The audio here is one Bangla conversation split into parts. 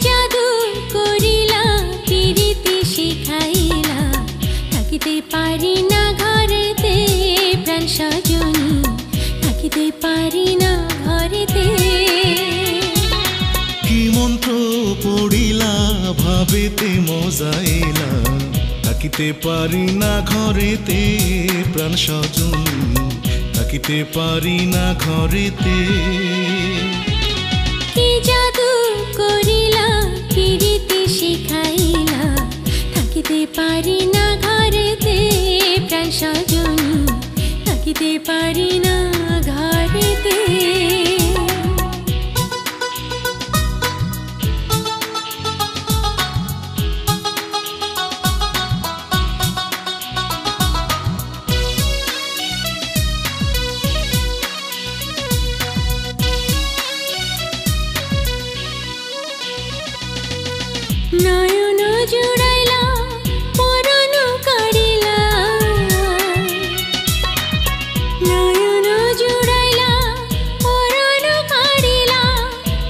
জাদু করিলা পিরিতি শিখাইলা থাকিতে পারি না ঘরেতে প্রাণ সজনী থাকিতে পারি না ঘরেতে কি মন্ত্র পড়িলা ভাবেতে মজাইলা থাকিতে পারি না ঘরেতে প্রাণ সজনী থাকিতে পারি না ঘরেতে কি জাদু করিলা পিরিতি শিখাইলা থাকিতে পারি না ঘরেতে প্রাণ সজনী থাকিতে পারি না ঘরেতে নয়ন জুড়াইলা পরাণ কাড়িলা নয়ন জুড়াইলা পরাণ কাড়িলা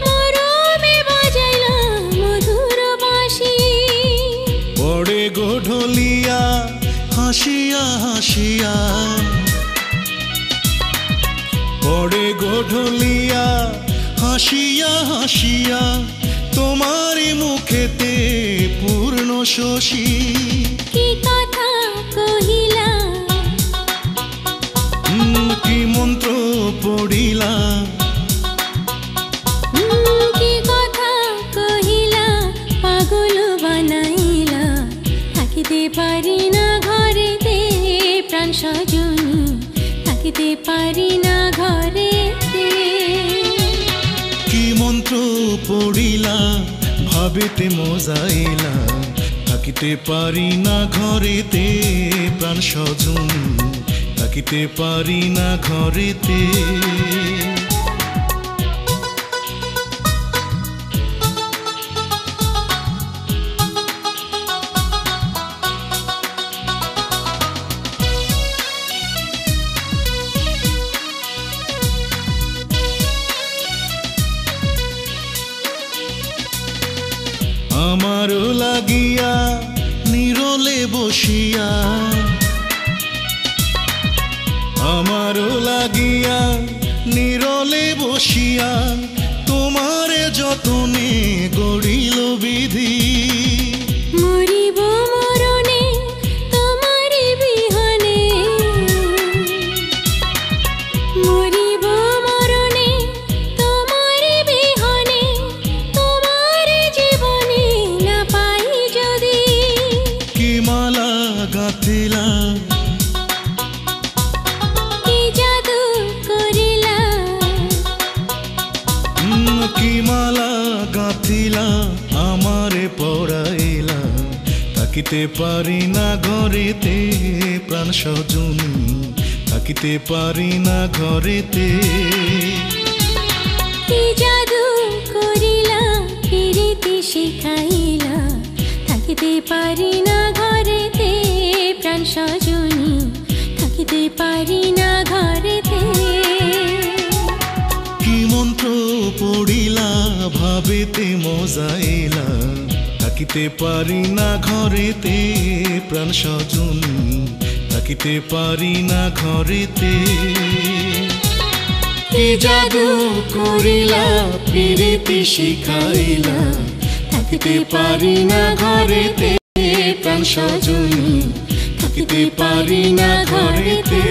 মরমে বাজাইলা মধুর বাঁশি পড়ে গোঢলিয়া হাসিয়া হাসিয়া পড়ে গোঢলিয়া হাসিয়া হাসিয়া তোমার মুখেতে পূর্ণ শশী কি কথা কহিলা কি মন্ত্র পড়িলা কি কথা কহিলা পাগল বানাইলা থাকিতে পারি না ঘরেতে প্রাণ সজনী থাকিতে পারি না ঘরেতে কি মন্ত্র পড়িলা ভাবেতে মজাইলা থাকিতে পারি না ঘরেতে প্রাণ সজনী থাকিতে পারি না ঘরেতে আমারও লাগিয়া নিরলে বসিয়া আমারও লাগিয়া নিরলে বসিয়া তোমারে যতনে গড়িল বিধি মরিব মরণে তোমারি বিহনে মরিব মরণে তোমারি বিহনে তোমার জীবনে না পাই যদি কি মালা গাঁথিলা কি জাদু করিলা কি মালা গাঁথিলা আমারে পড়াইলা থাকিতে পারি না ঘরেতে প্রাণ সজনী থাকিতে পারি না ঘরেতে কি জাদু করিলা পিরিতি শিখাইলা থাকিতে পারি না ঘরেতে প্রাণ সজনী থাকিতে পারি না ঘরেতে কি মন্ত্র পড়িলা ভাবেতে মজাইলা থাকিতে পারি না ঘরেতে প্রাণ সজনী থাকিতে পারি না ঘরেতে কি জাদু করিলা পিরিতি শিখাইলা থাকিতে পারি না ঘরেতে প্রাণ সজনী থাকিতে পারি না ঘরেতে।